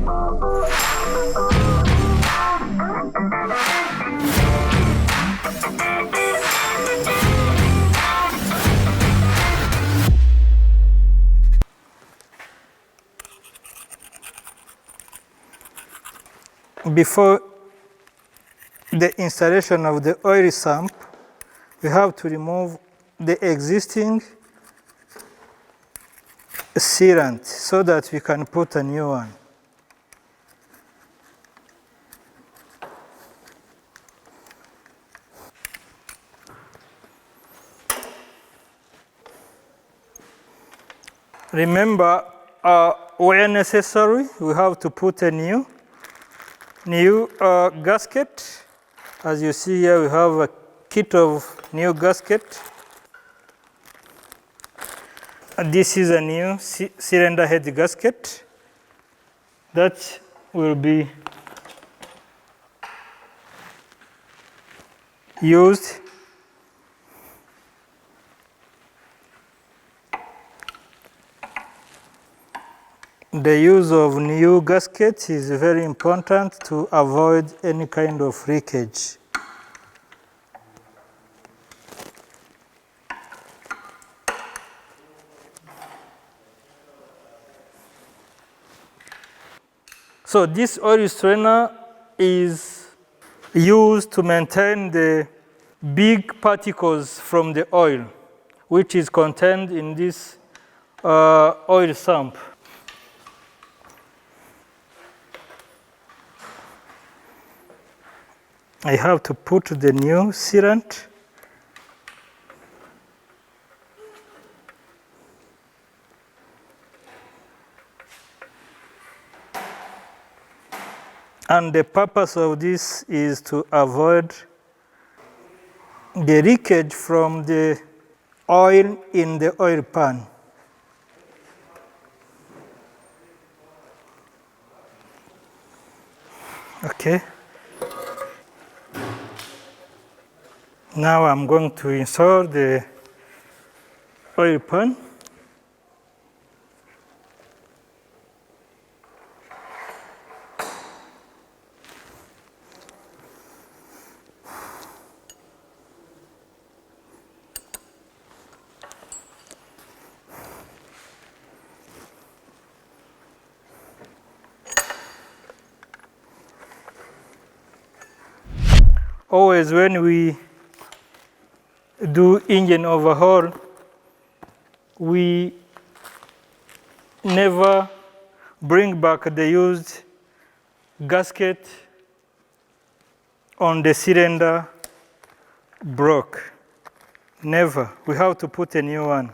Before the installation of the oil sump, we have to remove the existing sealant so that we can put a new one. Remember, where necessary, we have to put a new gasket. As you see here, we have a kit of new gasket. And this is a new cylinder head gasket that will be used The use of new gaskets is very important to avoid any kind of leakage. So this oil strainer is used to maintain the big particles from the oil, which is contained in this oil sump. I have to put the new sealant. And the purpose of this is to avoid the leakage from the oil in the oil pan. Okay. Now I'm going to install the oil pan. Always when we do engine overhaul, we never bring back the used gasket on the cylinder broke. Never. We have to put a new one.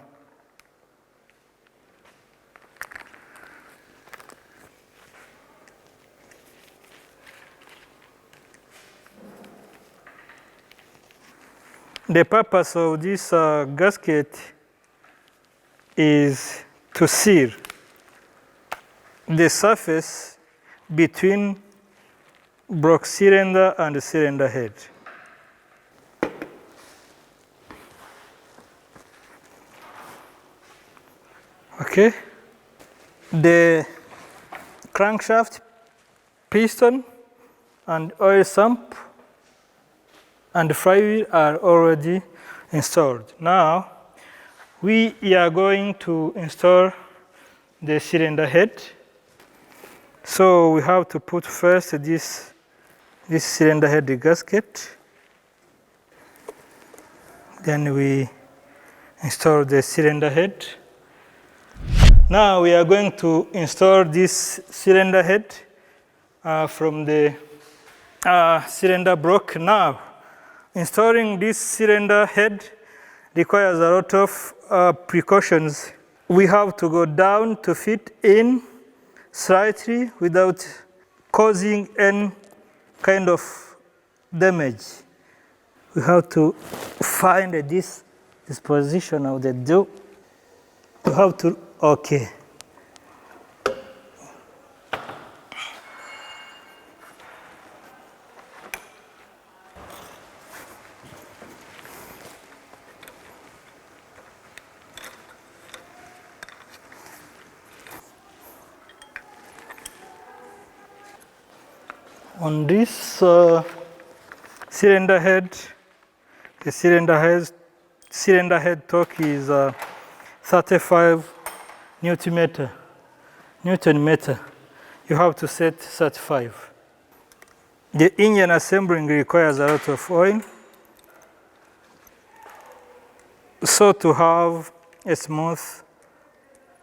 The purpose of this gasket is to seal the surface between broke cylinder and the cylinder head. Okay. The crankshaft, piston, and oil sump and the flywheel are already installed. Now, we are going to install the cylinder head. So we have to put first this cylinder head gasket. Then we install the cylinder head. Now we are going to install this cylinder head from the cylinder block. Now, installing this cylinder head requires a lot of precautions. We have to go down to fit in slightly without causing any kind of damage. We have to find this position of the door. We have to, okay. On this cylinder head, the cylinder head torque is 35 Newton meter. You have to set 35. The engine assembling requires a lot of oil, so to have a smooth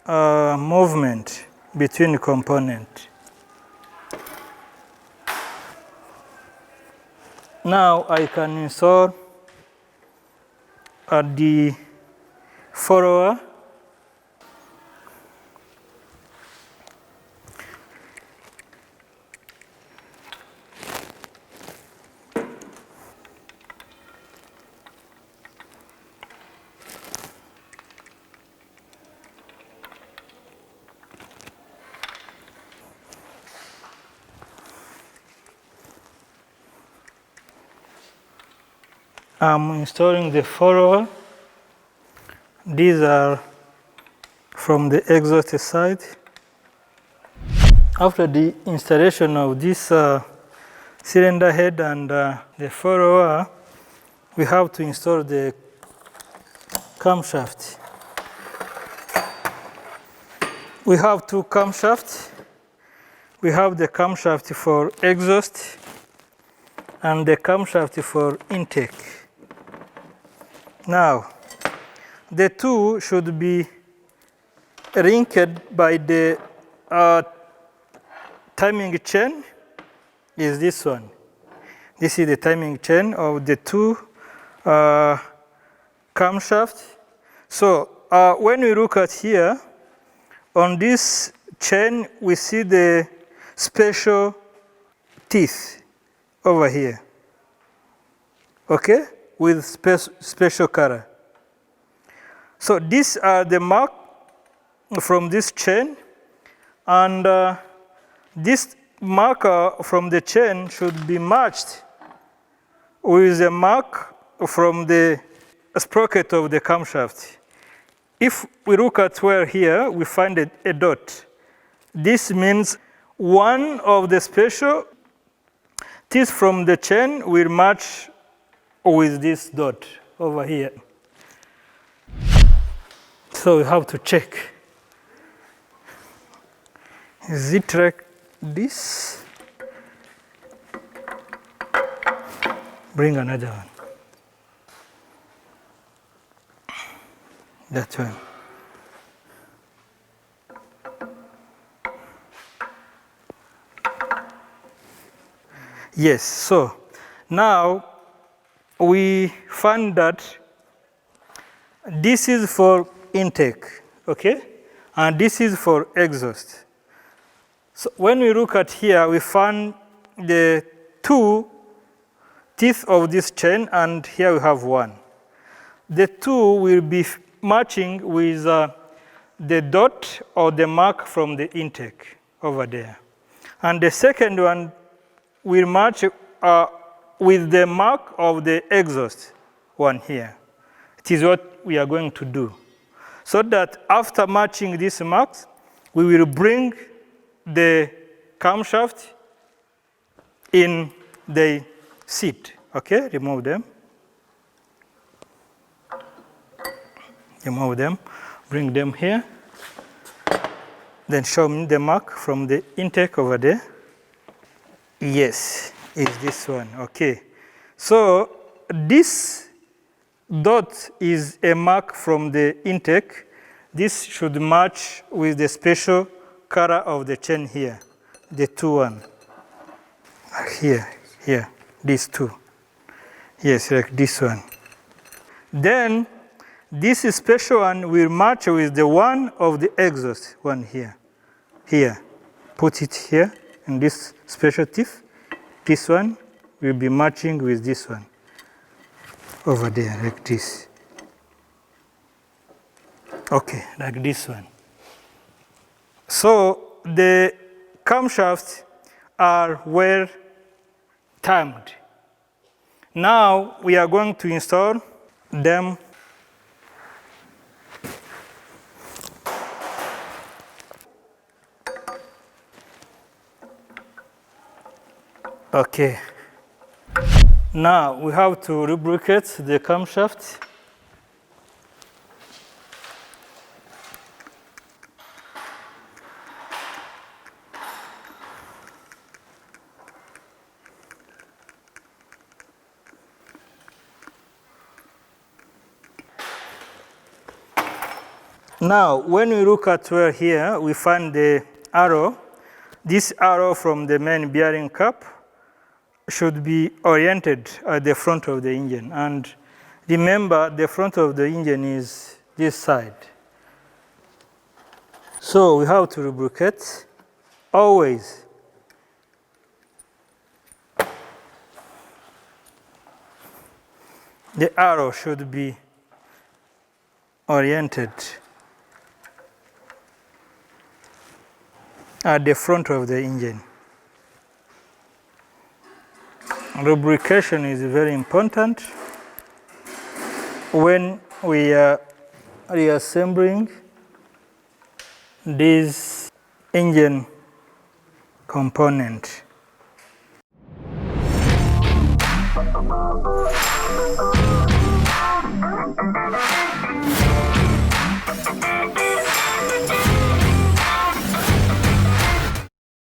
movement between components. Now I can install the follower. I'm installing the follower. These are from the exhaust side. After the installation of this cylinder head and the follower, we have to install the camshaft. We have two camshafts. We have the camshaft for exhaust and the camshaft for intake. Now, the two should be linked by the timing chain. Is this one. This is the timing chain of the two camshafts. So when we look at here, on this chain, we see the special teeth over here, okay, with special color. So these are the mark from this chain, and this marker from the chain should be matched with the mark from the sprocket of the camshaft. If we look at where here, we find a dot. This means one of the special teeth from the chain will match with this dot over here. So we have to check. Is it like this? Bring another one. That one. Yes, so now we find that this is for intake, okay? And this is for exhaust. So when we look at here, we find the two teeth of this chain, and here we have one. The two will be matching with the dot or the mark from the intake over there. And the second one will match with the mark of the exhaust one here. It is what we are going to do. So that after matching these marks, we will bring the camshaft in the seat. Okay, remove them. Remove them, bring them here. Then show me the mark from the intake over there. Yes, it's this one, okay. So this dot is a mark from the intake. This should match with the special color of the chain here, the two one. Here, these two. Yes, like this one. Then this special one will match with the one of the exhaust one here. Here, put it here in this special teeth. This one will be matching with this one over there, like this. Okay, like this one. So the camshafts are well timed. Now we are going to install them. Okay. Now we have to lubricate the camshaft. Now, when we look at where here, we find the arrow. This arrow from the main bearing cap should be oriented at the front of the engine. And remember, the front of the engine is this side. So we have to lubricate always. The arrow should be oriented at the front of the engine. Lubrication is very important when we are reassembling this engine component.